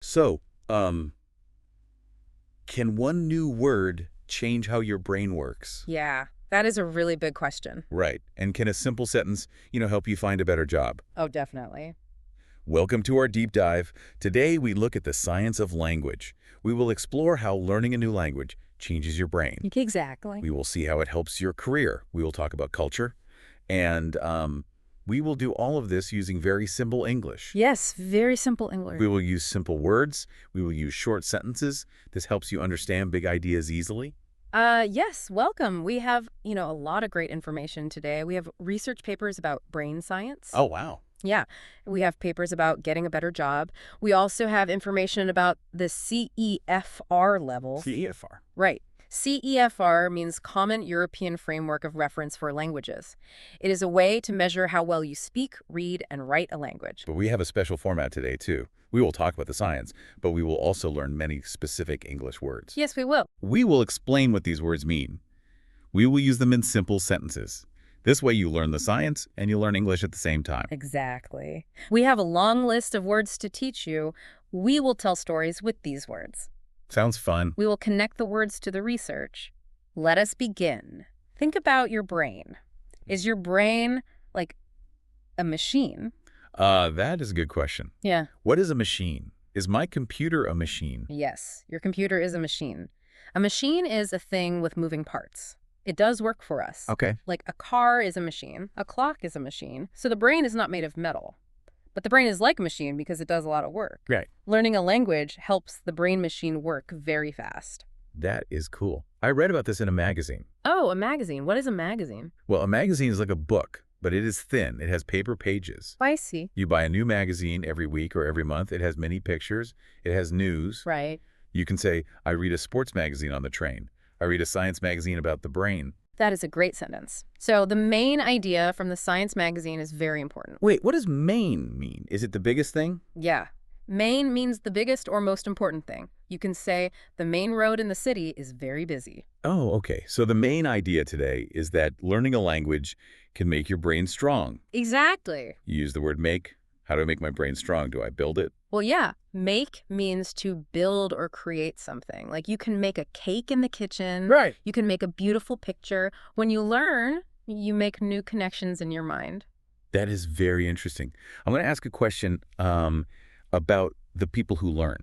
So, can one new word change how your brain works? Yeah, that is a really big question. Right. And can a simple sentence, help you find a better job? Oh, definitely. Welcome to our deep dive. Today, we look at the science of language. We will explore how learning a new language changes your brain. Exactly. We will see how it helps your career. We will talk about culture. And we will do all of this using very simple English. Yes, very simple English. We will use simple words. We will use short sentences. This helps you understand big ideas easily. Yes, welcome. We have, a lot of great information today. We have research papers about brain science. Oh, wow. Yeah, we have papers about getting a better job. We also have information about the CEFR level. CEFR. Right. CEFR means Common European Framework of Reference for Languages. It is a way to measure how well you speak, read, and write a language. But we have a special format today, too. We will talk about the science, but we will also learn many specific English words. Yes, we will. We will explain what these words mean. We will use them in simple sentences. This way you learn the science and you learn English at the same time. Exactly. We have a long list of words to teach you. We will tell stories with these words. Sounds fun. We will connect the words to the research. Let us begin. Think about your brain. Is your brain like a machine? That is a good question. Yeah. What is a machine? Is my computer a machine? Yes, your computer is a machine. A machine is a thing with moving parts. It does work for us. Okay. Like a car is a machine, a clock is a machine. So the brain is not made of metal. But the brain is like a machine because it does a lot of work. Right. Learning a language helps the brain-machine work very fast. That is cool. I read about this in a magazine. Oh, a magazine. What is a magazine? Well, a magazine is like a book, but it is thin. It has paper pages. I see. You buy a new magazine every week or every month. It has many pictures. It has news. Right. You can say, I read a sports magazine on the train. I read a science magazine about the brain. That is a great sentence. So the main idea from the science magazine is very important. Wait, what does main mean? Is it the biggest thing? Yeah. Main means the biggest or most important thing. You can say the main road in the city is very busy. Oh, okay. So the main idea today is that learning a language can make your brain strong. Exactly. You use the word make. How do I make my brain strong? Do I build it? Well, yeah. Make means to build or create something. Like you can make a cake in the kitchen. Right. You can make a beautiful picture. When you learn, you make new connections in your mind. That is very interesting. I'm going to ask a question about the people who learn.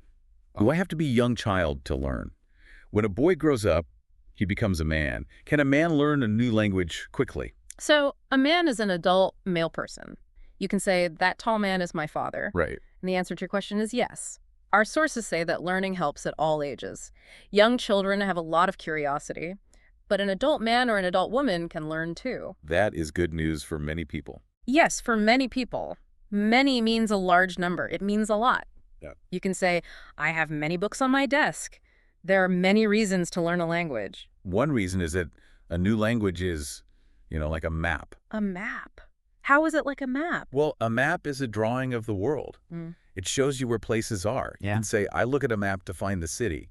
Do I have to be a young child to learn? When a boy grows up, he becomes a man. Can a man learn a new language quickly? So a man is an adult male person. You can say, that tall man is my father. Right. And the answer to your question is yes. Our sources say that learning helps at all ages. Young children have a lot of curiosity, but an adult man or an adult woman can learn too. That is good news for many people. Yes, for many people. Many means a large number. It means a lot. Yeah. You can say, I have many books on my desk. There are many reasons to learn a language. One reason is that a new language is, like a map. A map? How is it like a map? Well, a map is a drawing of the world. It shows you where places are. You can say, I look at a map to find the city.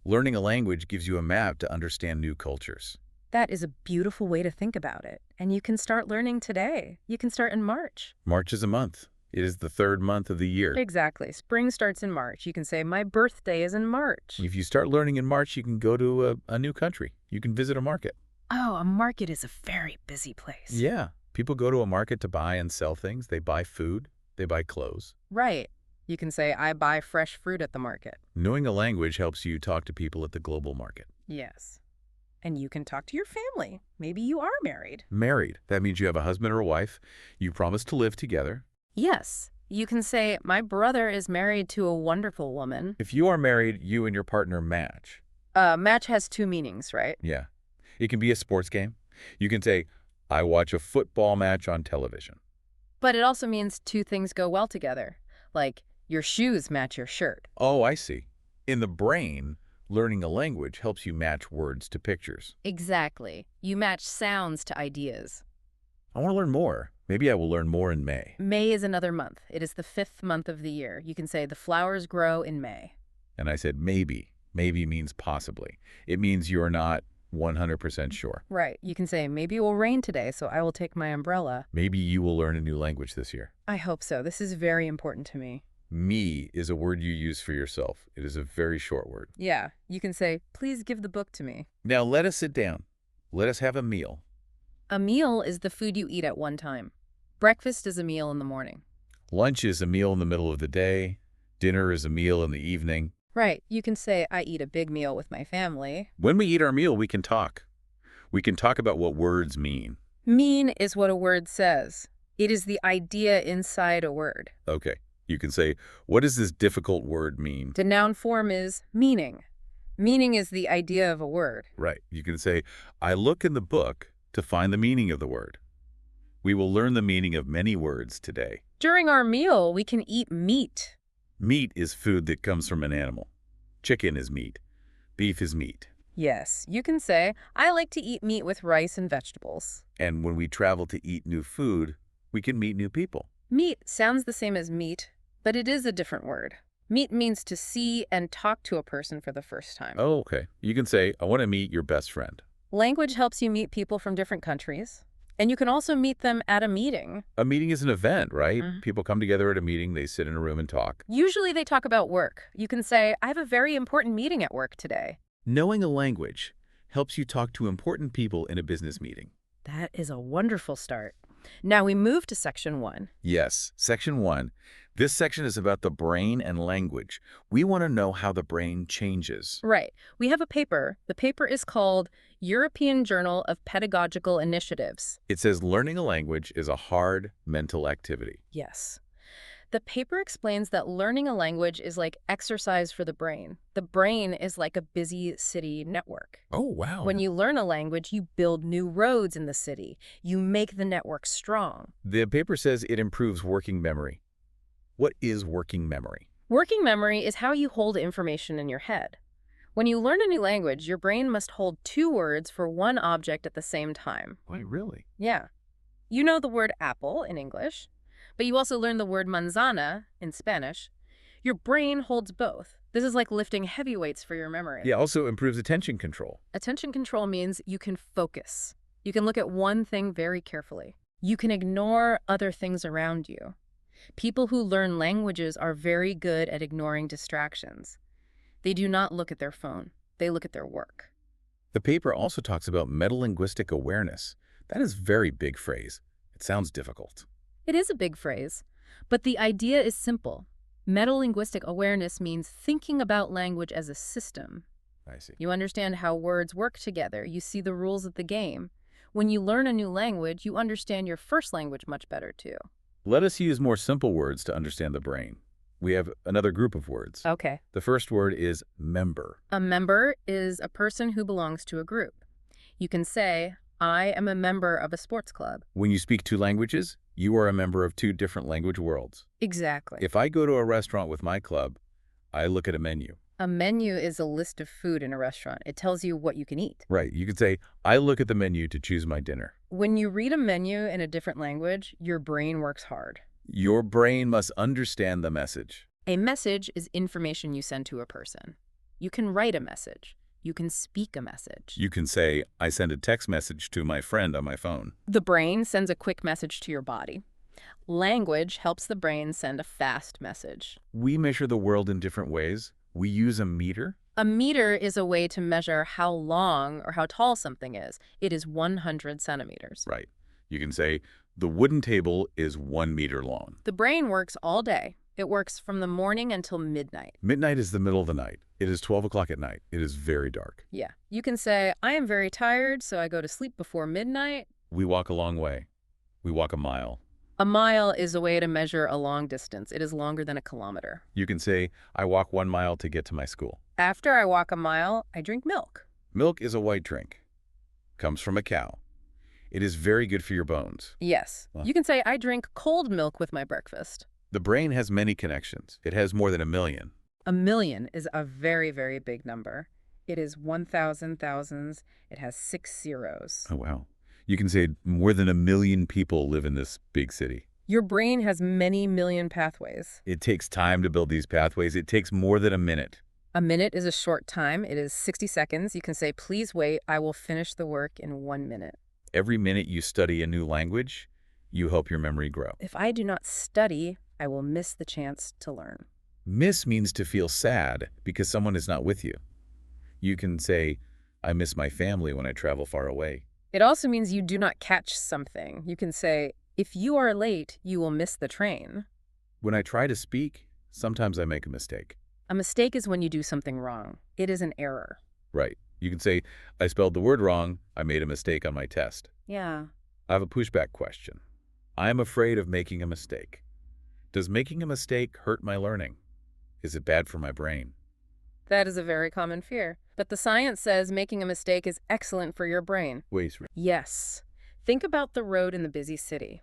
Learning a language gives you a map to understand new cultures. That is a beautiful way to think about it. And you can start learning today. You can start in March. March is a month. It is the third month of the year. Exactly. Spring starts in March. You can say, my birthday is in March. If you start learning in March, you can go to a new country. You can visit a market. Oh, a market is a very busy place. Yeah. People go to a market to buy and sell things. They buy food. They buy clothes. Right. You can say, I buy fresh fruit at the market. Knowing a language helps you talk to people at the global market. Yes. And you can talk to your family. Maybe you are married. Married. That means you have a husband or a wife. You promise to live together. Yes. You can say, my brother is married to a wonderful woman. If you are married, you and your partner match. Match has two meanings, right? Yeah. It can be a sports game. You can say, I watch a football match on television. But it also means two things go well together. Like, your shoes match your shirt. Oh, I see. In the brain, learning a language helps you match words to pictures. Exactly. You match sounds to ideas. I want to learn more. Maybe I will learn more in May. May is another month. It is the 5th month of the year. You can say the flowers grow in May. And I said maybe. Maybe means possibly. It means you're not 100% sure. Right. You can say, maybe it will rain today, so I will take my umbrella. Maybe you will learn a new language this year. I hope so. This is very important to me. Me is a word you use for yourself. It is a very short word. Yeah, you can say, please give the book to me. Now let us sit down. Let us have a meal. A meal is the food you eat at one time. Breakfast is a meal in the morning. Lunch is a meal in the middle of the day. Dinner is a meal in the evening. Right, you can say, I eat a big meal with my family. When we eat our meal, we can talk. We can talk about what words mean. Mean is what a word says. It is the idea inside a word. Okay. You can say, what does this difficult word mean? The noun form is meaning. Meaning is the idea of a word. Right. You can say, I look in the book to find the meaning of the word. We will learn the meaning of many words today. During our meal, we can eat meat. Meat is food that comes from an animal. Chicken is meat. Beef is meat. Yes, you can say, I like to eat meat with rice and vegetables. And when we travel to eat new food, we can meet new people. Meet sounds the same as meet, but it is a different word. Meet means to see and talk to a person for the first time. Oh, okay. You can say, I want to meet your best friend. Language helps you meet people from different countries, and you can also meet them at a meeting. A meeting is an event, right? People come together at a meeting, they sit in a room and talk. Usually they talk about work. You can say, I have a very important meeting at work today. Knowing a language helps you talk to important people in a business meeting. That is a wonderful start. Now we move to section 1. Yes, section 1. This section is about the brain and language. We want to know how the brain changes. Right. We have a paper. The paper is called European Journal of Pedagogical Initiatives. It says learning a language is a hard mental activity. Yes. The paper explains that learning a language is like exercise for the brain. The brain is like a busy city network. Oh, wow. When you learn a language, you build new roads in the city. You make the network strong. The paper says it improves working memory. What is working memory? Working memory is how you hold information in your head. When you learn a new language, your brain must hold 2 words for one object at the same time. Wait, really? Yeah. You know the word apple in English, but you also learn the word manzana in Spanish. Your brain holds both. This is like lifting heavy weights for your memory. Yeah, also improves attention control. Attention control means you can focus. You can look at one thing very carefully. You can ignore other things around you. People who learn languages are very good at ignoring distractions. They do not look at their phone. They look at their work. The paper also talks about metalinguistic awareness. That is a very big phrase. It sounds difficult. It is a big phrase, but the idea is simple. Metalinguistic awareness means thinking about language as a system. I see. You understand how words work together. You see the rules of the game. When you learn a new language, you understand your first language much better, too. Let us use more simple words to understand the brain. We have another group of words. Okay. The first word is member. A member is a person who belongs to a group. You can say, I am a member of a sports club. When you speak 2 languages, you are a member of 2 different language worlds. Exactly. If I go to a restaurant with my club, I look at a menu. A menu is a list of food in a restaurant. It tells you what you can eat. Right. You could say, I look at the menu to choose my dinner. When you read a menu in a different language, your brain works hard. Your brain must understand the message. A message is information you send to a person. You can write a message. You can speak a message. You can say, I send a text message to my friend on my phone. The brain sends a quick message to your body. Language helps the brain send a fast message. We measure the world in different ways. We use a meter. A meter is a way to measure how long or how tall something is. It is 100 centimeters. Right. You can say, the wooden table is 1 meter long. The brain works all day. It works from the morning until midnight. Midnight is the middle of the night. It is 12 o'clock at night. It is very dark. Yeah. You can say, I am very tired, so I go to sleep before midnight. We walk a long way. We walk a mile. A mile is a way to measure a long distance. It is longer than a kilometer. You can say, I walk 1 mile to get to my school. After I walk a mile, I drink milk. Milk is a white drink. Comes from a cow. It is very good for your bones. Yes. You can say, I drink cold milk with my breakfast. The brain has many connections. It has more than 1 million. 1 million is a very, very big number. It is 1,000 thousands. It has 6 zeros. Oh, wow. You can say more than 1 million people live in this big city. Your brain has many million pathways. It takes time to build these pathways. It takes more than a minute. A minute is a short time. It is 60 seconds. You can say, please wait. I will finish the work in 1 minute. Every minute you study a new language, you help your memory grow. If I do not study, I will miss the chance to learn. Miss means to feel sad because someone is not with you. You can say, I miss my family when I travel far away. It also means you do not catch something. You can say, if you are late, you will miss the train. When I try to speak, sometimes I make a mistake. A mistake is when you do something wrong. It is an error. Right. You can say, I spelled the word wrong. I made a mistake on my test. Yeah. I have a pushback question. I am afraid of making a mistake. Does making a mistake hurt my learning? Is it bad for my brain? That is a very common fear. But the science says making a mistake is excellent for your brain. Wait, Yes. Think about the road in the busy city.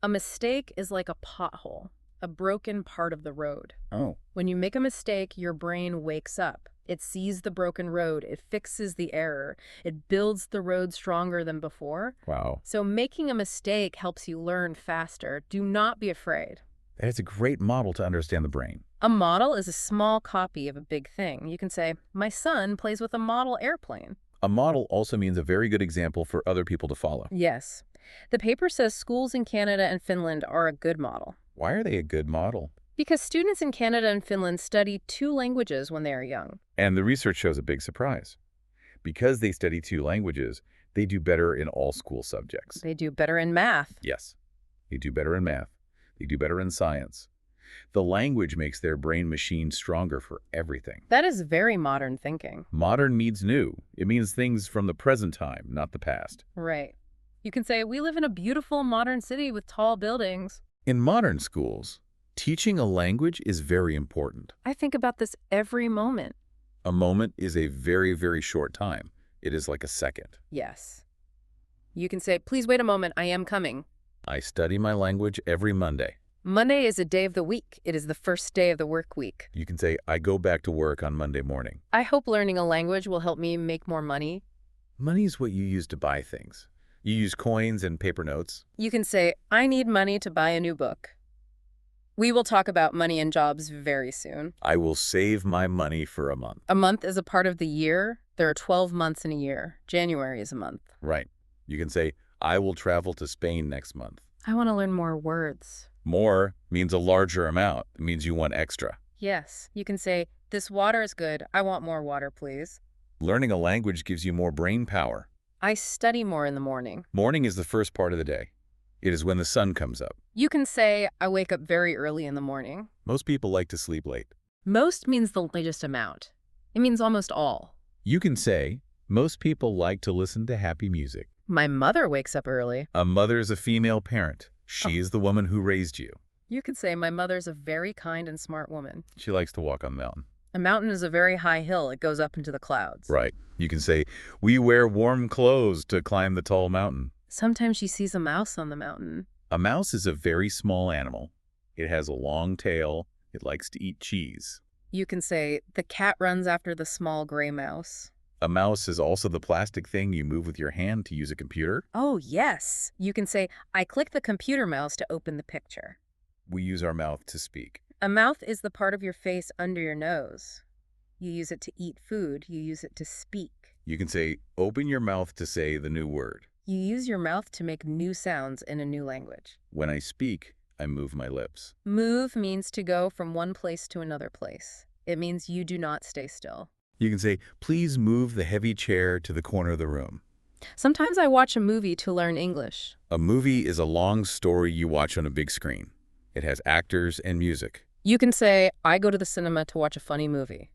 A mistake is like a pothole, a broken part of the road. oh, When you make a mistake, your brain wakes up. It sees the broken road. It fixes the error. It builds the road stronger than before. wow. So making a mistake helps you learn faster. Do not be afraid. That is a great model to understand the brain. A model is a small copy of a big thing. You can say, my son plays with a model airplane. A model also means a very good example for other people to follow. Yes. The paper says schools in Canada and Finland are a good model. Why are they a good model? Because students in Canada and Finland study 2 languages when they are young. And the research shows a big surprise. Because they study 2 languages, they do better in all school subjects. They do better in math. Yes, they do better in math. They do better in science. The language makes their brain machine stronger for everything. That is very modern thinking. Modern means new. It means things from the present time, not the past. Right. You can say, we live in a beautiful modern city with tall buildings. In modern schools, teaching a language is very important. I think about this every moment. A moment is a very, very short time. It is like a second. Yes. You can say, please wait a moment, I am coming. I study my language every Monday. Monday is a day of the week. It is the first day of the work week. You can say, I go back to work on Monday morning. I hope learning a language will help me make more money. Money is what you use to buy things. You use coins and paper notes. You can say, I need money to buy a new book. We will talk about money and jobs very soon. I will save my money for a month. A month is a part of the year. There are 12 months in a year. January is a month. Right. You can say, I will travel to Spain next month. I want to learn more words. More means a larger amount. It means you want extra. Yes. You can say, this water is good. I want more water, please. Learning a language gives you more brain power. I study more in the morning. Morning is the first part of the day. It is when the sun comes up. You can say, I wake up very early in the morning. Most people like to sleep late. Most means the latest amount. It means almost all. You can say, most people like to listen to happy music. My mother wakes up early. A mother is a female parent. She is the woman who raised you. You could say my mother's a very kind and smart woman. She likes to walk on the mountain. A mountain is a very high hill. It goes up into the clouds. Right. You can say, we wear warm clothes to climb the tall mountain. Sometimes she sees a mouse on the mountain. A mouse is a very small animal. It has a long tail. It likes to eat cheese. You can say, the cat runs after the small gray mouse. A mouse is also the plastic thing you move with your hand to use a computer. Oh, yes. You can say, I click the computer mouse to open the picture. We use our mouth to speak. A mouth is the part of your face under your nose. You use it to eat food. You use it to speak. You can say, open your mouth to say the new word. You use your mouth to make new sounds in a new language. When I speak, I move my lips. Move means to go from one place to another place. It means you do not stay still. You can say, please move the heavy chair to the corner of the room. Sometimes I watch a movie to learn English. A movie is a long story you watch on a big screen. It has actors and music. You can say, I go to the cinema to watch a funny movie.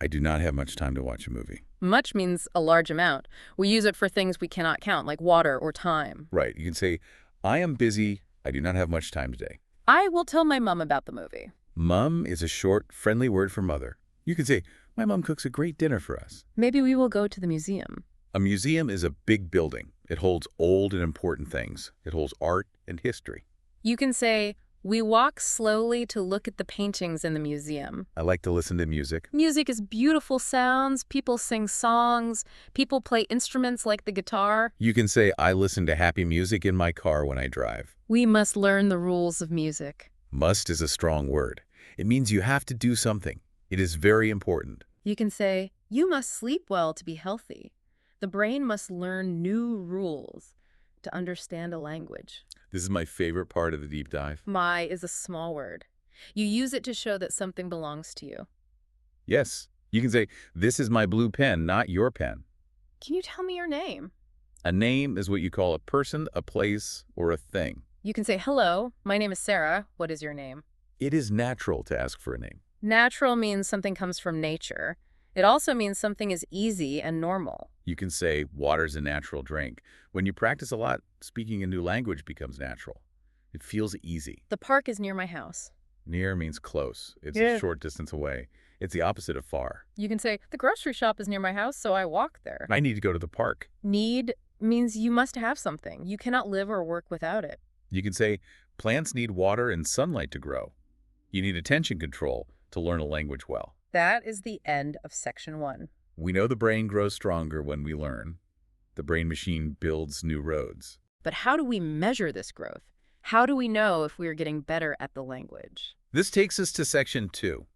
I do not have much time to watch a movie. Much means a large amount. We use it for things we cannot count, like water or time. Right. You can say, I am busy. I do not have much time today. I will tell my mom about the movie. Mum is a short, friendly word for mother. You can say, my mom cooks a great dinner for us. Maybe we will go to the museum. A museum is a big building. It holds old and important things. It holds art and history. You can say, we walk slowly to look at the paintings in the museum. I like to listen to music. Music is beautiful sounds. People sing songs. People play instruments like the guitar. You can say, I listen to happy music in my car when I drive. We must learn the rules of music. Must is a strong word. It means you have to do something. It is very important. You can say, you must sleep well to be healthy. The brain must learn new rules. to understand a language. This is my favorite part of the deep dive. My is a small word. You use it to show that something belongs to you. Yes, you can say, this is my blue pen, not your pen. Can you tell me your name? A name is what you call a person, a place, or a thing. You can say, hello, my name is Sarah. What is your name? It is natural to ask for a name. Natural means something comes from nature. It also means something is easy and normal. You can say, water's a natural drink. When you practice a lot, speaking a new language becomes natural. It feels easy. The park is near my house. Near means close. It's Yeah. a short distance away. It's the opposite of far. You can say, the grocery shop is near my house, so I walk there. I need to go to the park. Need means you must have something. You cannot live or work without it. You can say, plants need water and sunlight to grow. You need attention control to learn a language well. That is the end of section 1. We know the brain grows stronger when we learn. The brain machine builds new roads. But how do we measure this growth? How do we know if we are getting better at the language? This takes us to section 2.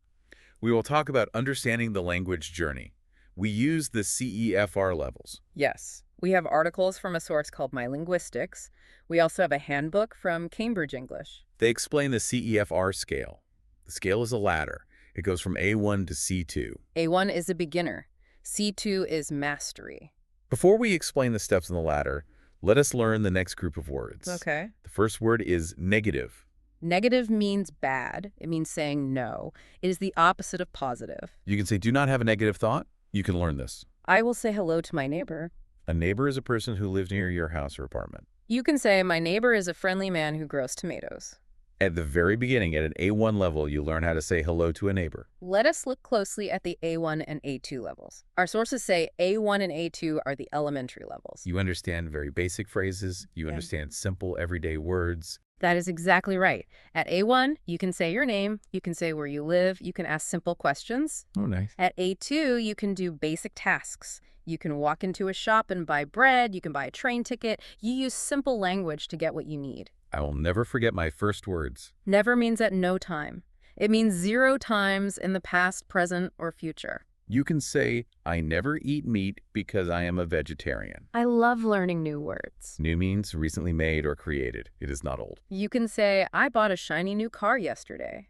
We will talk about understanding the language journey. We use the CEFR levels. Yes. We have articles from a source called My Linguistics. We also have a handbook from Cambridge English. They explain the CEFR scale. The scale is a ladder. It goes from A1 to C2. A1 is a beginner. C2 is mastery. Before we explain the steps in the ladder, let us learn the next group of words. Okay. The first word is negative. Negative means bad. It means saying no. It is the opposite of positive. You can say, do not have a negative thought. You can learn this. I will say hello to my neighbor. A neighbor is a person who lives near your house or apartment. You can say, my neighbor is a friendly man who grows tomatoes. At the very beginning, at an A1 level, you learn how to say hello to a neighbor. Let us look closely at the A1 and A2 levels. Our sources say A1 and A2 are the elementary levels. You understand very basic phrases. You understand simple, everyday words. That is exactly right. At A1, you can say your name, you can say where you live, you can ask simple questions. Oh, nice. At A2, you can do basic tasks. You can walk into a shop and buy bread, you can buy a train ticket. You use simple language to get what you need. I will never forget my first words. Never means at no time. It means 0 times in the past, present, or future. You can say, I never eat meat because I am a vegetarian. I love learning new words. New means recently made or created. It is not old. You can say, I bought a shiny new car yesterday.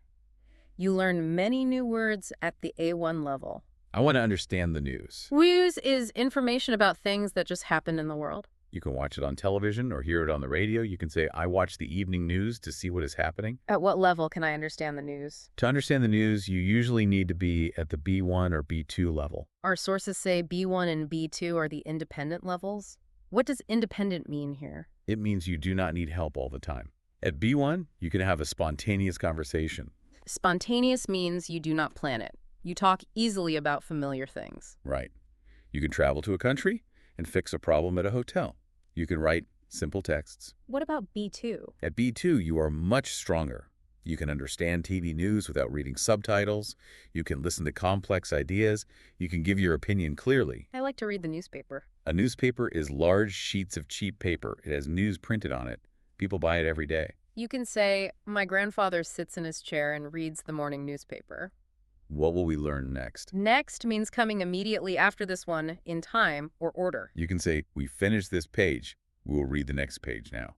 You learn many new words at the A1 level. I want to understand the news. News is information about things that just happen in the world. You can watch it on television or hear it on the radio. You can say, I watch the evening news to see what is happening. At what level can I understand the news? To understand the news, you usually need to be at the B1 or B2 level. Our sources say B1 and B2 are the independent levels. What does independent mean here? It means you do not need help all the time. At B1, you can have a spontaneous conversation. Spontaneous means you do not plan it. You talk easily about familiar things. Right. You can travel to a country and fix a problem at a hotel. You can write simple texts. What about B2? At B2, you are much stronger. You can understand TV news without reading subtitles. You can listen to complex ideas. You can give your opinion clearly. I like to read the newspaper. A newspaper is large sheets of cheap paper. It has news printed on it. People buy it every day. You can say, my grandfather sits in his chair and reads the morning newspaper. What will we learn next? Next means coming immediately after this one in time or order. You can say, we finished this page. We will read the next page now.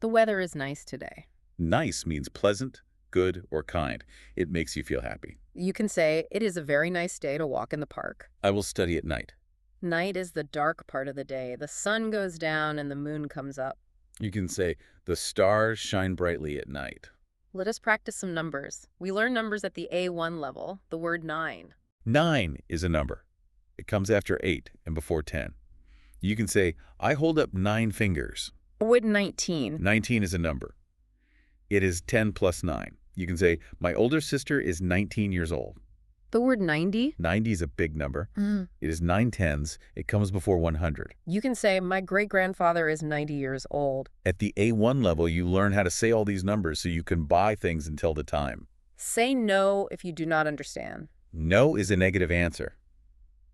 The weather is nice today. Nice means pleasant, good, or kind. It makes you feel happy. You can say, it is a very nice day to walk in the park. I will study at night. Night is the dark part of the day. The sun goes down and the moon comes up. You can say, the stars shine brightly at night. Let us practice some numbers. We learn numbers at the A1 level, the word 9. 9 is a number. It comes after 8 and before 10. You can say, I hold up 9 fingers. Word 19. 19 is a number. It is 10 plus 9. You can say, my older sister is 19 years old. The word 90. 90 is a big number. It is 9 tens. It comes before 100. You can say, my great-grandfather is 90 years old. At the A1 level, you learn how to say all these numbers so you can buy things until the time. Say no if you do not understand. No is a negative answer.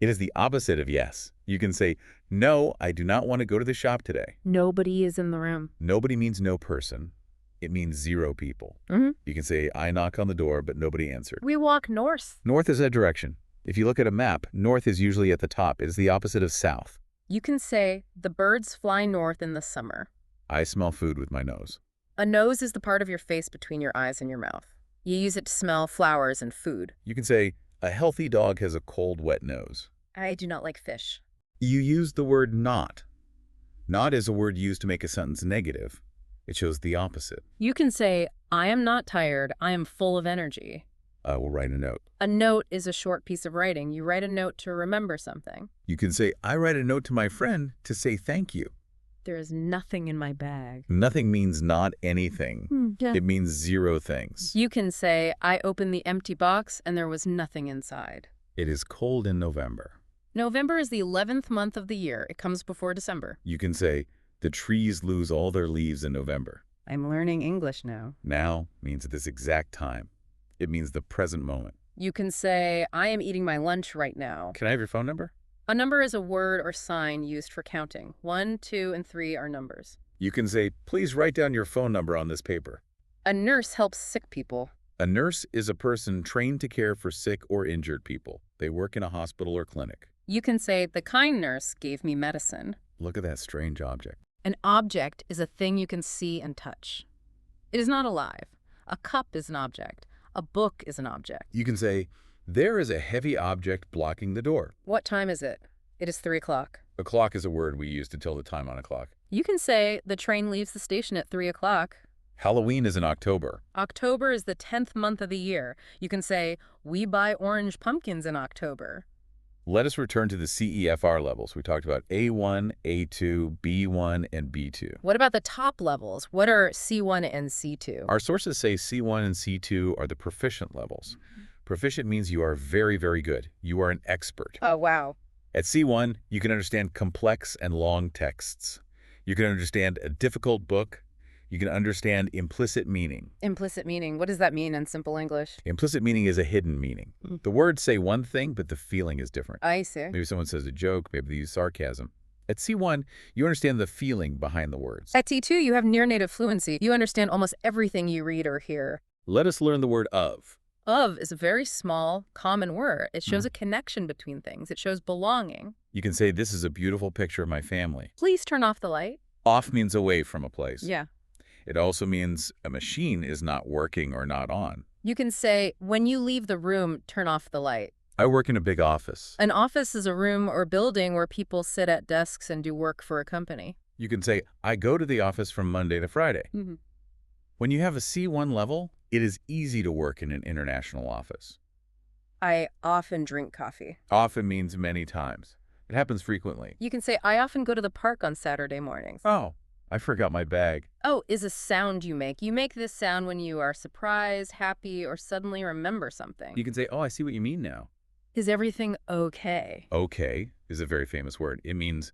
It is the opposite of yes. You can say, no, I do not want to go to the shop today. Nobody is in the room. Nobody means no person. It means 0 people. You can say, I knock on the door, but nobody answered. We walk north. North is a direction. If you look at a map, north is usually at the top. It is the opposite of south. You can say, the birds fly north in the summer. I smell food with my nose. A nose is the part of your face between your eyes and your mouth. You use it to smell flowers and food. You can say, a healthy dog has a cold, wet nose. I do not like fish. You use the word not. Not is a word used to make a sentence negative. It shows the opposite. You can say, I am not tired, I am full of energy. I will write a note. A note is a short piece of writing. You write a note to remember something. You can say, I write a note to my friend to say thank you. There is nothing in my bag. Nothing means not anything. Yeah. It means zero things. You can say, I opened the empty box and there was nothing inside. It is cold in November. November is the 11th month of the year. It comes before December. You can say, the trees lose all their leaves in November. I'm learning English now. Now means at this exact time. It means the present moment. You can say, I am eating my lunch right now. Can I have your phone number? A number is a word or sign used for counting. 1, 2, and 3 are numbers. You can say, please write down your phone number on this paper. A nurse helps sick people. A nurse is a person trained to care for sick or injured people. They work in a hospital or clinic. You can say, the kind nurse gave me medicine. Look at that strange object. An object is a thing you can see and touch. It is not alive. A cup is an object. A book is an object. You can say, there is a heavy object blocking the door. What time is it? It is 3 o'clock. A clock is a word we use to tell the time on a clock. You can say, the train leaves the station at 3 o'clock. Halloween is in October. October is the 10th month of the year. You can say, we buy orange pumpkins in October. Let us return to the CEFR levels. We talked about A1, A2, B1, and B2. What about the top levels? What are C1 and C2? Our sources say C1 and C2 are the proficient levels. Proficient means you are very, very good. You are an expert. Oh, wow. At C1, you can understand complex and long texts. You can understand a difficult book. You can understand implicit meaning. Implicit meaning. What does that mean in simple English? Implicit meaning is a hidden meaning. The words say one thing, but the feeling is different. I see. Maybe someone says a joke, maybe they use sarcasm. At C1, you understand the feeling behind the words. At T2, you have near native fluency. You understand almost everything you read or hear. Let us learn the word of. Of is a very small, common word. It shows a connection between things. It shows belonging. You can say, this is a beautiful picture of my family. Please turn off the light. Off means away from a place. Yeah. It also means a machine is not working or not on. You can say, when you leave the room, turn off the light. I work in a big office. An office is a room or building where people sit at desks and do work for a company. You can say, I go to the office from Monday to Friday. Mm-hmm. When you have a C1 level, it is easy to work in an international office. I often drink coffee. Often means many times. It happens frequently. You can say, I often go to the park on Saturday mornings. Oh, I forgot my bag. Oh, is a sound you make. You make this sound when you are surprised, happy, or suddenly remember something. You can say, oh, I see what you mean now. Is everything okay? Okay is a very famous word. It means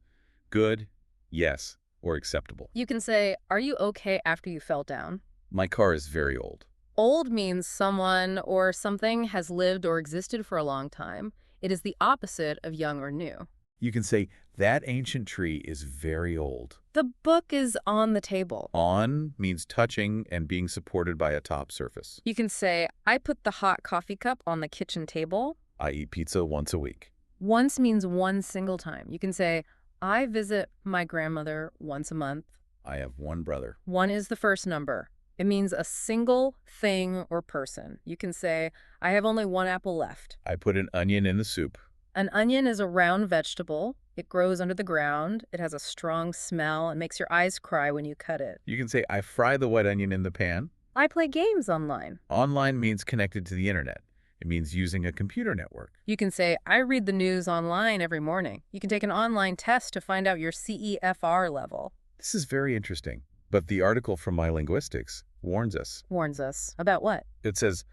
good, yes, or acceptable. You can say, are you okay after you fell down? My car is very old. Old means someone or something has lived or existed for a long time. It is the opposite of young or new. You can say, that ancient tree is very old. The book is on the table. On means touching and being supported by a top surface. You can say, I put the hot coffee cup on the kitchen table. I eat pizza once a week. Once means one single time. You can say, I visit my grandmother once a month. I have one brother. One is the first number. It means a single thing or person. You can say, I have only one apple left. I put an onion in the soup. An onion is a round vegetable. It grows under the ground. It has a strong smell and makes your eyes cry when you cut it. You can say, I fry the white onion in the pan. I play games online. Online means connected to the internet. It means using a computer network. You can say, I read the news online every morning. You can take an online test to find out your CEFR level. This is very interesting, but the article from My Linguistics warns us. Warns us. About what? It says,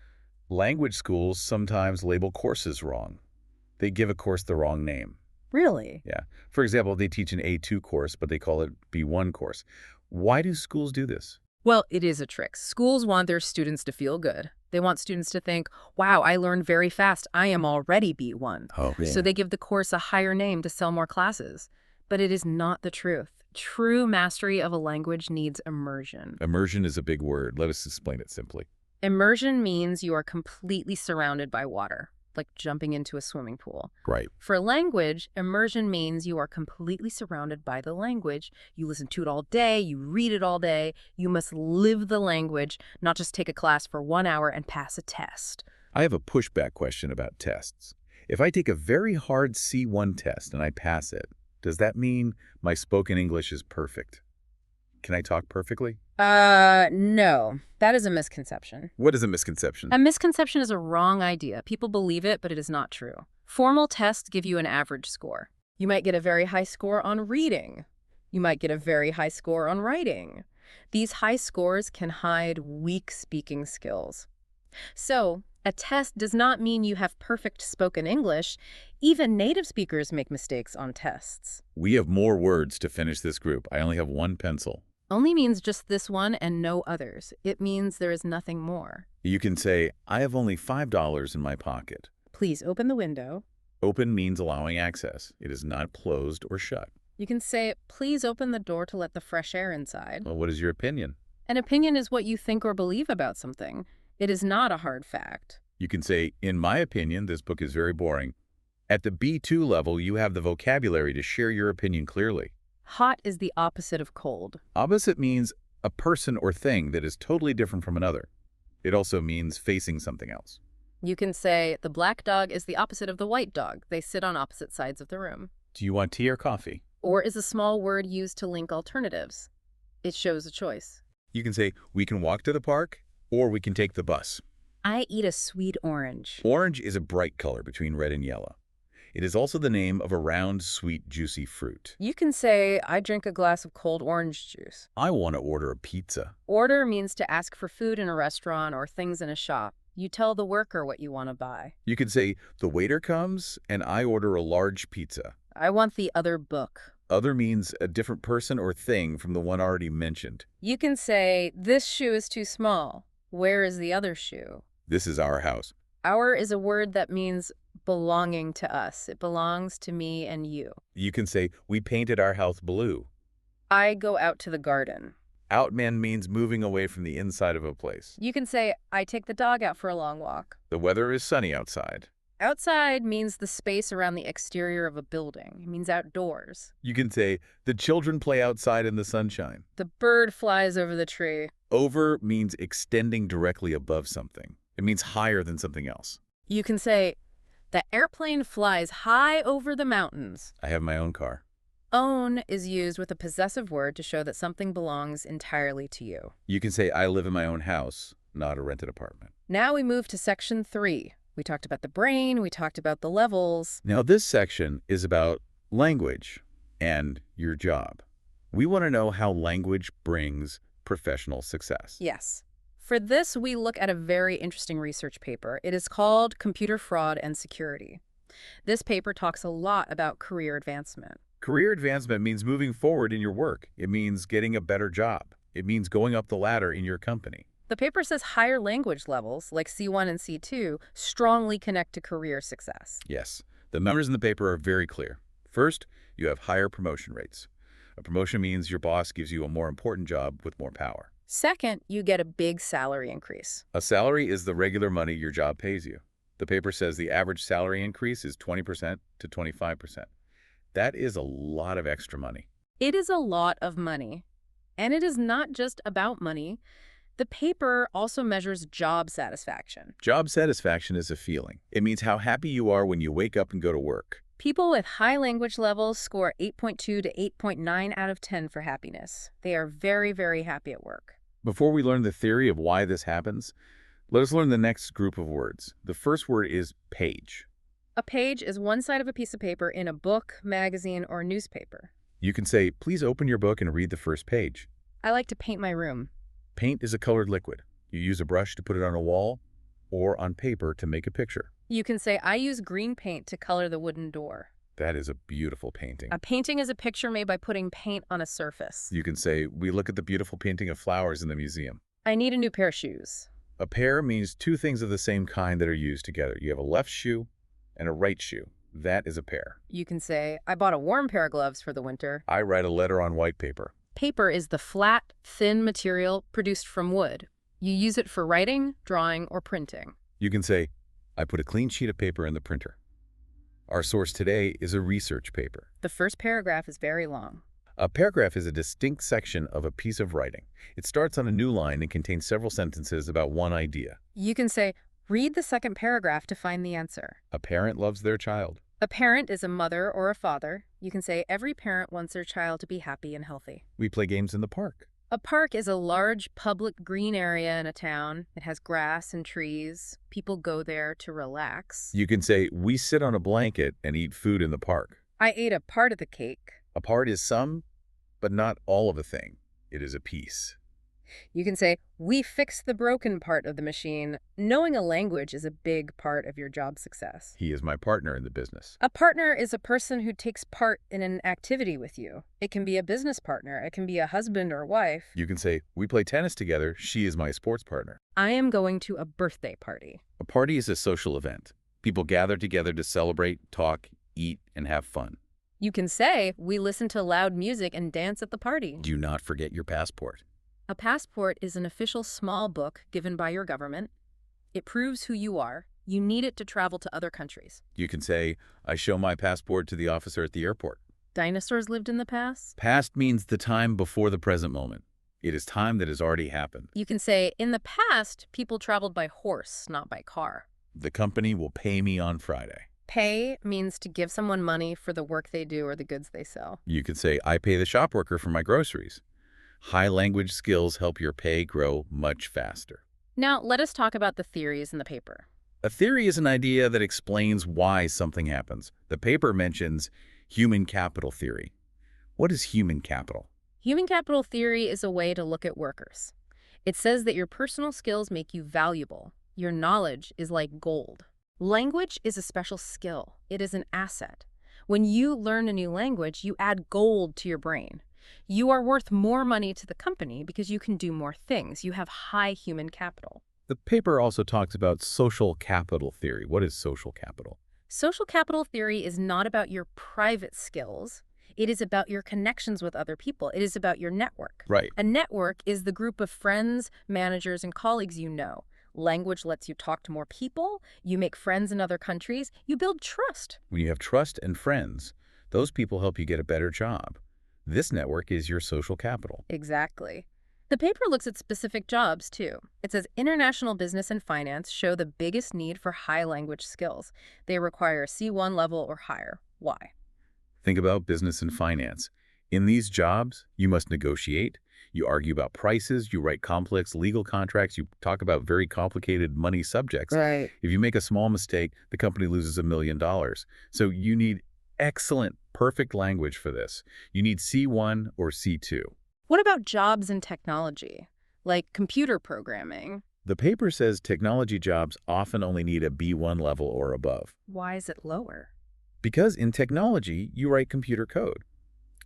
language schools sometimes label courses wrong. They give a course the wrong name. Really? Yeah. For example, they teach an A2 course, but they call it B1 course. Why do schools do this? Well, it is a trick. Schools want their students to feel good. They want students to think, wow, I learned very fast. I am already B1. Oh, yeah. So they give the course a higher name to sell more classes. But it is not the truth. True mastery of a language needs immersion. Immersion is a big word. Let us explain it simply. Immersion means you are completely surrounded by water. like jumping into a swimming pool. Right. For language, immersion means you are completely surrounded by the language. You listen to it all day, you read it all day. You must live the language, not just take a class for 1 hour and pass a test. I have a pushback question about tests. If I take a very hard C1 test and I pass it, does that mean my spoken English is perfect? Can I talk perfectly? No. That is a misconception. What is a misconception? A misconception is a wrong idea. People believe it, but it is not true. Formal tests give you an average score. You might get a very high score on reading. You might get a very high score on writing. These high scores can hide weak speaking skills. So, a test does not mean you have perfect spoken English. Even native speakers make mistakes on tests. We have more words to finish this group. I only have one pencil. Only means just this one and no others. It means there is nothing more. You can say, I have only $5 in my pocket. Please open the window. Open means allowing access. It is not closed or shut. You can say, please open the door to let the fresh air inside. Well, what is your opinion? An opinion is what you think or believe about something. It is not a hard fact. You can say, in my opinion, this book is very boring. At the B2 level, you have the vocabulary to share your opinion clearly. Hot is the opposite of cold. Opposite means a person or thing that is totally different from another. It also means facing something else. You can say, the black dog is the opposite of the white dog. They sit on opposite sides of the room. Do you want tea or coffee? Or is a small word used to link alternatives. It shows a choice. You can say, we can walk to the park, or we can take the bus. I eat a sweet orange. Orange is a bright color between red and yellow. It is also the name of a round, sweet, juicy fruit. You can say, I drink a glass of cold orange juice. I want to order a pizza. Order means to ask for food in a restaurant or things in a shop. You tell the worker what you want to buy. You could say, the waiter comes, and I order a large pizza. I want the other book. Other means a different person or thing from the one already mentioned. You can say, this shoe is too small. Where is the other shoe? This is our house. Our is a word that means belonging to us. It belongs to me and you. You can say, we painted our house blue. I go out to the garden. Outman means moving away from the inside of a place. You can say, I take the dog out for a long walk. The weather is sunny outside. Outside means the space around the exterior of a building. It means outdoors. You can say, the children play outside in the sunshine. The bird flies over the tree. Over means extending directly above something. It means higher than something else. You can say, the airplane flies high over the mountains. I have my own car. Own is used with a possessive word to show that something belongs entirely to you. You can say, I live in my own house, not a rented apartment. Now we move to section 3. We talked about the brain, we talked about the levels. Now this section is about language and your job. We want to know how language brings professional success. Yes. For this, we look at a very interesting research paper. It is called Computer Fraud and Security. This paper talks a lot about career advancement. Career advancement means moving forward in your work. It means getting a better job. It means going up the ladder in your company. The paper says higher language levels, like C1 and C2, strongly connect to career success. Yes, the numbers in the paper are very clear. First, you have higher promotion rates. A promotion means your boss gives you a more important job with more power. Second, you get a big salary increase. A salary is the regular money your job pays you. The paper says the average salary increase is 20% to 25%. That is a lot of extra money. It is a lot of money. And it is not just about money. The paper also measures job satisfaction. Job satisfaction is a feeling. It means how happy you are when you wake up and go to work. People with high language levels score 8.2 to 8.9 out of 10 for happiness. They are very, very happy at work. Before we learn the theory of why this happens, let us learn the next group of words. The first word is page. A page is one side of a piece of paper in a book, magazine, or newspaper. You can say, please open your book and read the first page. I like to paint my room. Paint is a colored liquid. You use a brush to put it on a wall or on paper to make a picture. You can say, I use green paint to color the wooden door. That is a beautiful painting. A painting is a picture made by putting paint on a surface. You can say, we look at the beautiful painting of flowers in the museum. I need a new pair of shoes. A pair means two things of the same kind that are used together. You have a left shoe and a right shoe. That is a pair. You can say, I bought a warm pair of gloves for the winter. I write a letter on white paper. Paper is the flat, thin material produced from wood. You use it for writing, drawing, or printing. You can say, I put a clean sheet of paper in the printer. Our source today is a research paper. The first paragraph is very long. A paragraph is a distinct section of a piece of writing. It starts on a new line and contains several sentences about one idea. You can say, read the second paragraph to find the answer. A parent loves their child. A parent is a mother or a father. You can say, every parent wants their child to be happy and healthy. We play games in the park. A park is a large public green area in a town. It has grass and trees. People go there to relax. You can say, we sit on a blanket and eat food in the park. I ate a part of the cake. A part is some, but not all of a thing. It is a piece. You can say, we fixed the broken part of the machine. Knowing a language is a big part of your job success. He is my partner in the business. A partner is a person who takes part in an activity with you. It can be a business partner. It can be a husband or wife. You can say, we play tennis together. She is my sports partner. I am going to a birthday party. A party is a social event. People gather together to celebrate, talk, eat, and have fun. You can say, we listen to loud music and dance at the party. Do not forget your passport. A passport is an official small book given by your government. It proves who you are. You need it to travel to other countries. You can say, I show my passport to the officer at the airport. Dinosaurs lived in the past. Past means the time before the present moment. It is time that has already happened. You can say, in the past, people traveled by horse, not by car. The company will pay me on Friday. Pay means to give someone money for the work they do or the goods they sell. You could say, I pay the shop worker for my groceries. High language skills help your pay grow much faster. Now, let us talk about the theories in the paper. A theory is an idea that explains why something happens. The paper mentions human capital theory. What is human capital? Human capital theory is a way to look at workers. It says that your personal skills make you valuable. Your knowledge is like gold. Language is a special skill. It is an asset. When you learn a new language, you add gold to your brain. You are worth more money to the company because you can do more things. You have high human capital. The paper also talks about social capital theory. What is social capital? Social capital theory is not about your private skills. It is about your connections with other people. It is about your network. Right. A network is the group of friends, managers, and colleagues you know. Language lets you talk to more people. You make friends in other countries. You build trust. When you have trust and friends, those people help you get a better job. This network is your social capital. Exactly. The paper looks at specific jobs, too. It says international business and finance show the biggest need for high language skills. They require a C1 level or higher. Why? Think about business and finance. In these jobs, you must negotiate. You argue about prices. You write complex legal contracts. You talk about very complicated money subjects. Right. If you make a small mistake, the company loses $1 million. So you need excellent, perfect language for this. You need C1 or C2. What about jobs in technology, like computer programming? The paper says technology jobs often only need a B1 level or above. Why is it lower? Because in technology, you write computer code.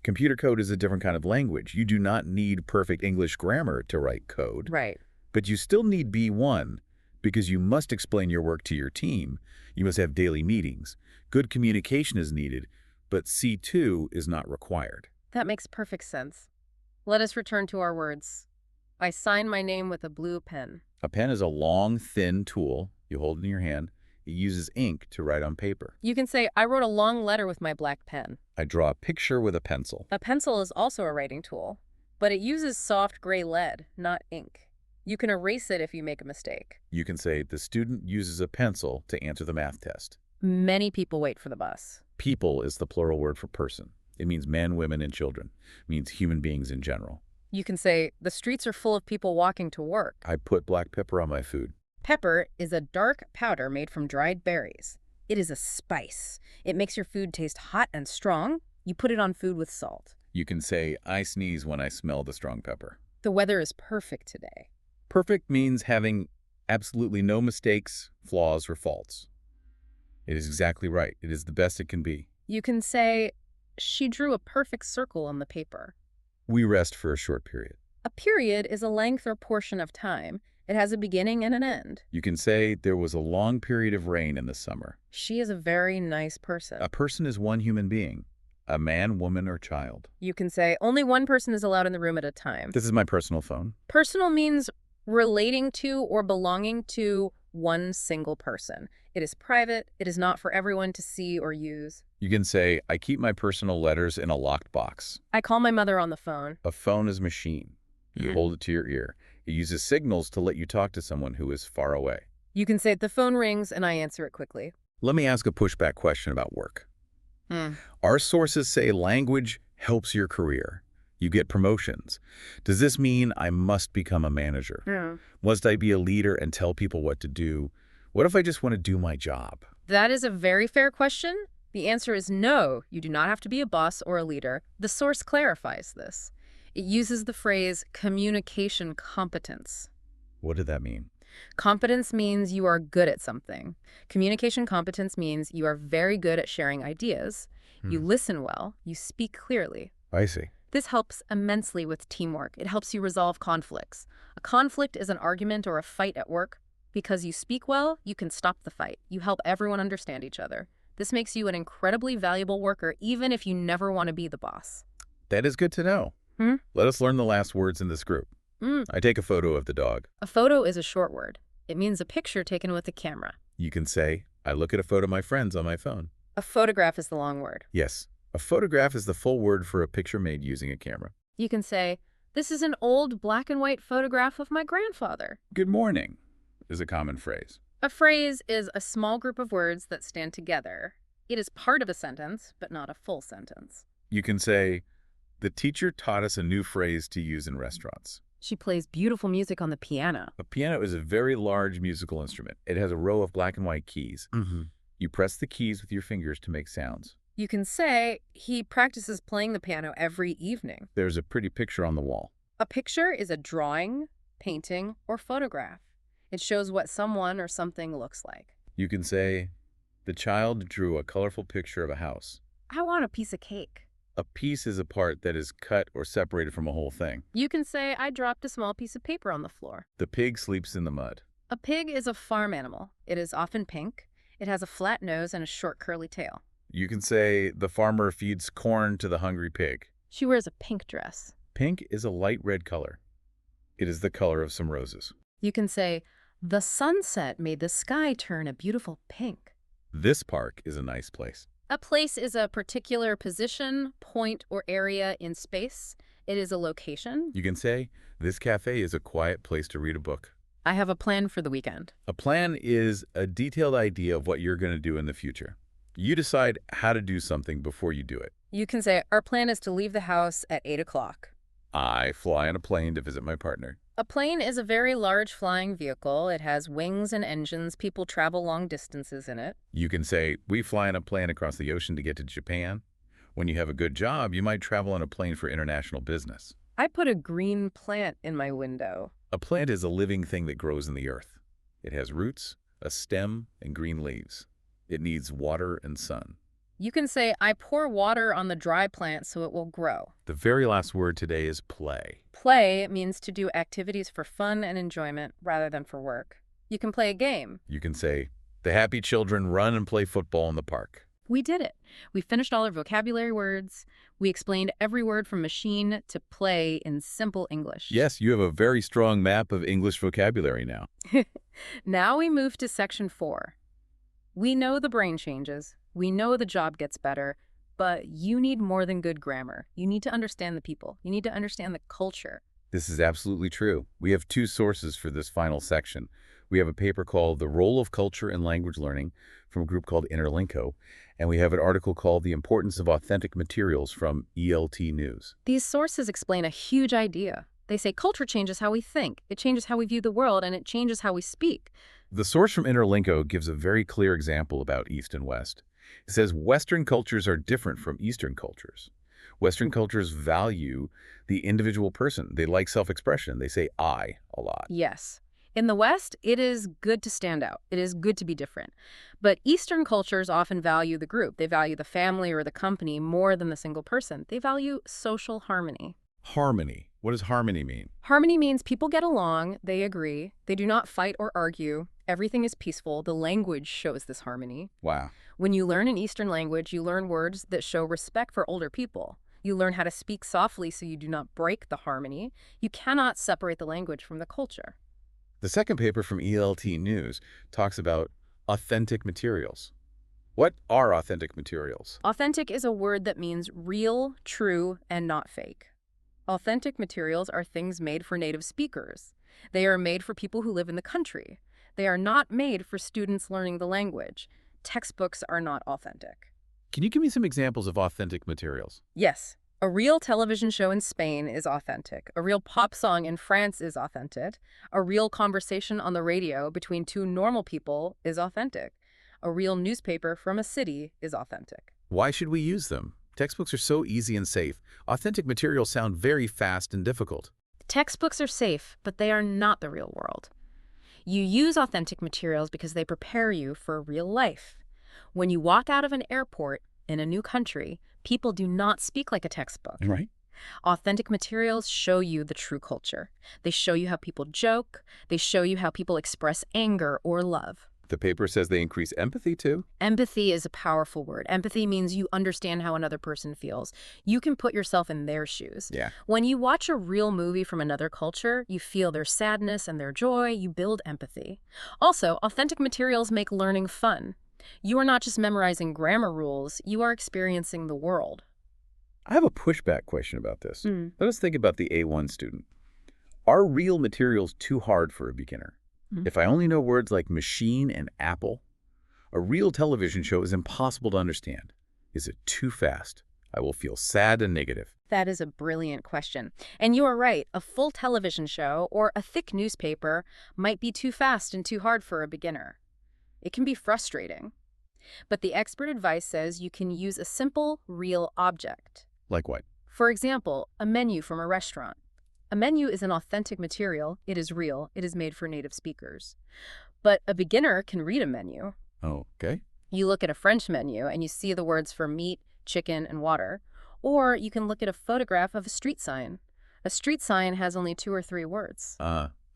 Computer code is a different kind of language. You do not need perfect English grammar to write code. Right. But you still need B1 because you must explain your work to your team. You must have daily meetings. Good communication is needed, but C2 is not required. That makes perfect sense. Let us return to our words. I sign my name with a blue pen. A pen is a long, thin tool you hold in your hand. It uses ink to write on paper. You can say, I wrote a long letter with my black pen. I draw a picture with a pencil. A pencil is also a writing tool, but it uses soft gray lead, not ink. You can erase it if you make a mistake. You can say, the student uses a pencil to answer the math test. Many people wait for the bus. People is the plural word for person. It means men, women, and children. It means human beings in general. You can say, the streets are full of people walking to work. I put black pepper on my food. Pepper is a dark powder made from dried berries. It is a spice. It makes your food taste hot and strong. You put it on food with salt. You can say, I sneeze when I smell the strong pepper. The weather is perfect today. Perfect means having absolutely no mistakes, flaws, or faults. It is exactly right. It is the best it can be. You can say, she drew a perfect circle on the paper. We rest for a short period. A period is a length or portion of time. It has a beginning and an end. You can say there was a long period of rain in the summer. She is a very nice person. A person is one human being, a man, woman, or child. You can say only one person is allowed in the room at a time. This is my personal phone. Personal means relating to or belonging to one single person. It is private. It is not for everyone to see or use. You can say, I keep my personal letters in a locked box. I call my mother on the phone. A phone is a machine. You hold it to your ear. It uses signals to let you talk to someone who is far away. You can say the phone rings and I answer it quickly. Let me ask a pushback question about work. Our sources say language helps your career. You get promotions. Does this mean I must become a manager? Must I be a leader and tell people what to do? What if I just want to do my job? That is a very fair question. The answer is no, you do not have to be a boss or a leader. The source clarifies this. It uses the phrase communication competence. What did that mean? Competence means you are good at something. Communication competence means you are very good at sharing ideas. You listen well. You speak clearly. I see. This helps immensely with teamwork. It helps you resolve conflicts. A conflict is an argument or a fight at work. Because you speak well, you can stop the fight. You help everyone understand each other. This makes you an incredibly valuable worker, even if you never want to be the boss. That is good to know. Let us learn the last words in this group. I take a photo of the dog. A photo is a short word. It means a picture taken with a camera. You can say, I look at a photo of my friends on my phone. A photograph is the long word. Yes, a photograph is the full word for a picture made using a camera. You can say, this is an old black and white photograph of my grandfather. Good morning is a common phrase. A phrase is a small group of words that stand together. It is part of a sentence, but not a full sentence. You can say, the teacher taught us a new phrase to use in restaurants. She plays beautiful music on the piano. A piano is a very large musical instrument. It has a row of black and white keys. You press the keys with your fingers to make sounds. You can say, he practices playing the piano every evening. There's a pretty picture on the wall. A picture is a drawing, painting, or photograph. It shows what someone or something looks like. You can say, the child drew a colorful picture of a house. I want a piece of cake. A piece is a part that is cut or separated from a whole thing. You can say, I dropped a small piece of paper on the floor. The pig sleeps in the mud. A pig is a farm animal. It is often pink. It has a flat nose and a short curly tail. You can say, the farmer feeds corn to the hungry pig. She wears a pink dress. Pink is a light red color. It is the color of some roses. You can say, the sunset made the sky turn a beautiful pink. This park is a nice place. A place is a particular position, point, or area in space. It is a location. You can say, this cafe is a quiet place to read a book. I have a plan for the weekend. A plan is a detailed idea of what you're going to do in the future. You decide how to do something before you do it. You can say, our plan is to leave the house at 8 o'clock. I fly on a plane to visit my partner. A plane is a very large flying vehicle. It has wings and engines. People travel long distances in it. You can say, we fly on a plane across the ocean to get to Japan. When you have a good job, you might travel on a plane for international business. I put a green plant in my window. A plant is a living thing that grows in the earth. It has roots, a stem, and green leaves. It needs water and sun. You can say, I pour water on the dry plant so it will grow. The very last word today is play. Play means to do activities for fun and enjoyment rather than for work. You can play a game. You can say, the happy children run and play football in the park. We did it. We finished all our vocabulary words. We explained every word from machine to play in simple English. Yes, you have a very strong map of English vocabulary now. Now we move to section 4. We know the brain changes. We know the job gets better, but you need more than good grammar. You need to understand the people. You need to understand the culture. This is absolutely true. We have 2 sources for this final section. We have a paper called The Role of Culture in Language Learning from a group called Interlinko, and we have an article called The Importance of Authentic Materials from ELT News. These sources explain a huge idea. They say culture changes how we think, it changes how we view the world, and it changes how we speak. The source from Interlinko gives a very clear example about East and West. It says Western cultures are different from Eastern cultures. Western cultures value the individual person. They like self-expression. They say I a lot. Yes. In the West, it is good to stand out. It is good to be different. But Eastern cultures often value the group. They value the family or the company more than the single person. They value social harmony. Harmony. What does harmony mean? Harmony means people get along, they agree, they do not fight or argue, everything is peaceful. The language shows this harmony. Wow. When you learn an Eastern language, you learn words that show respect for older people. You learn how to speak softly so you do not break the harmony. You cannot separate the language from the culture. The second paper from ELT News talks about authentic materials. What are authentic materials? Authentic is a word that means real, true, and not fake. Authentic materials are things made for native speakers. They are made for people who live in the country. They are not made for students learning the language. Textbooks are not authentic. Can you give me some examples of authentic materials? Yes, a real television show in Spain is authentic. A real pop song in France is authentic. A real conversation on the radio between two normal people is authentic. A real newspaper from a city is authentic. Why should we use them? Textbooks are so easy and safe. Authentic materials sound very fast and difficult. Textbooks are safe, but they are not the real world. You use authentic materials because they prepare you for real life. When you walk out of an airport in a new country, people do not speak like a textbook. Right. Authentic materials show you the true culture. They show you how people joke. They show you how people express anger or love. The paper says they increase empathy too. Empathy is a powerful word. Empathy means you understand how another person feels. You can put yourself in their shoes. Yeah. When you watch a real movie from another culture, you feel their sadness and their joy. You build empathy. Also, authentic materials make learning fun. You are not just memorizing grammar rules, you are experiencing the world. I have a pushback question about this. Mm. Let us think about the A1 student. Are real materials too hard for a beginner? If I only know words like machine and apple, a real television show is impossible to understand. Is it too fast? I will feel sad and negative. That is a brilliant question. And you are right, a full television show or a thick newspaper might be too fast and too hard for a beginner. It can be frustrating. But the expert advice says you can use a simple, real object. Like what? For example, a menu from a restaurant. A menu is an authentic material. It is real. It is made for native speakers. But a beginner can read a menu. Oh, okay. You look at a French menu and you see the words for meat, chicken, and water. Or you can look at a photograph of a street sign. A street sign has only 2 or 3 words.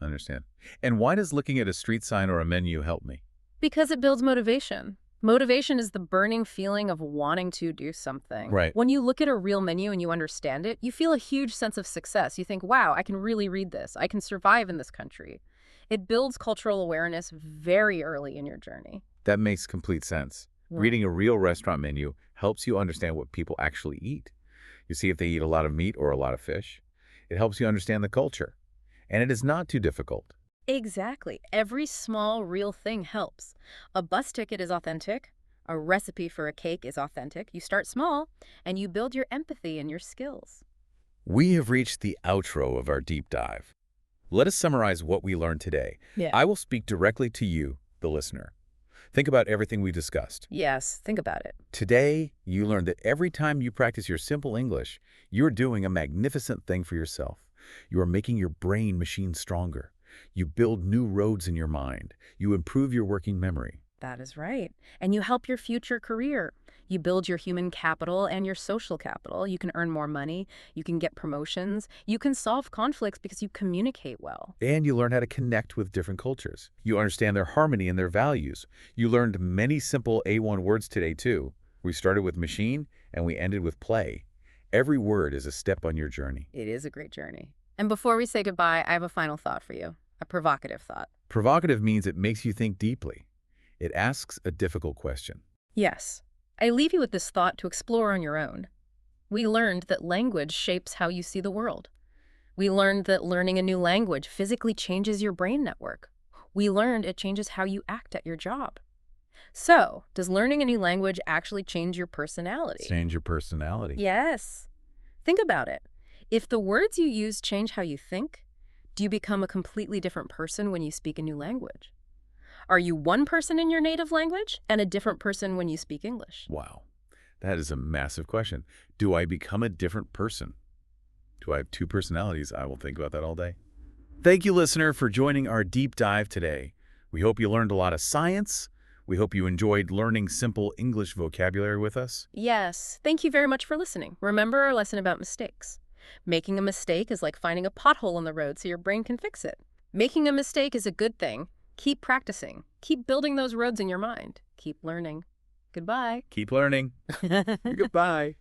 Understand. And why does looking at a street sign or a menu help me? Because it builds motivation. Motivation is the burning feeling of wanting to do something. Right. When you look at a real menu and you understand it, you feel a huge sense of success. You think, wow, I can really read this. I can survive in this country. It builds cultural awareness very early in your journey. That makes complete sense. Yeah. Reading a real restaurant menu helps you understand what people actually eat. You see if they eat a lot of meat or a lot of fish. It helps you understand the culture. And it is not too difficult. Exactly. Every small, real thing helps. A bus ticket is authentic. A recipe for a cake is authentic. You start small, and you build your empathy and your skills. We have reached the outro of our deep dive. Let us summarize what we learned today. Yeah. I will speak directly to you, the listener. Think about everything we discussed. Yes, think about it. Today, you learned that every time you practice your simple English, you're doing a magnificent thing for yourself. You are making your brain machine stronger. You build new roads in your mind. You improve your working memory. That is right. And you help your future career. You build your human capital and your social capital. You can earn more money. You can get promotions. You can solve conflicts because you communicate well. And you learn how to connect with different cultures. You understand their harmony and their values. You learned many simple A1 words today, too. We started with machine and we ended with play. Every word is a step on your journey. It is a great journey. And before we say goodbye, I have a final thought for you. A provocative thought. Provocative means it makes you think deeply. It asks a difficult question. Yes. I leave you with this thought to explore on your own. We learned that language shapes how you see the world. We learned that learning a new language physically changes your brain network. We learned it changes how you act at your job. So, does learning a new language actually change your personality? Change your personality. Yes. Think about it. If the words you use change how you think, do you become a completely different person when you speak a new language? Are you one person in your native language and a different person when you speak English? Wow, that is a massive question. Do I become a different person? Do I have 2 personalities? I will think about that all day. Thank you, listener, for joining our deep dive today. We hope you learned a lot of science. We hope you enjoyed learning simple English vocabulary with us. Yes. Thank you very much for listening. Remember our lesson about mistakes. Making a mistake is like finding a pothole in the road so your brain can fix it. Making a mistake is a good thing. Keep practicing. Keep building those roads in your mind. Keep learning. Goodbye. Keep learning. Goodbye.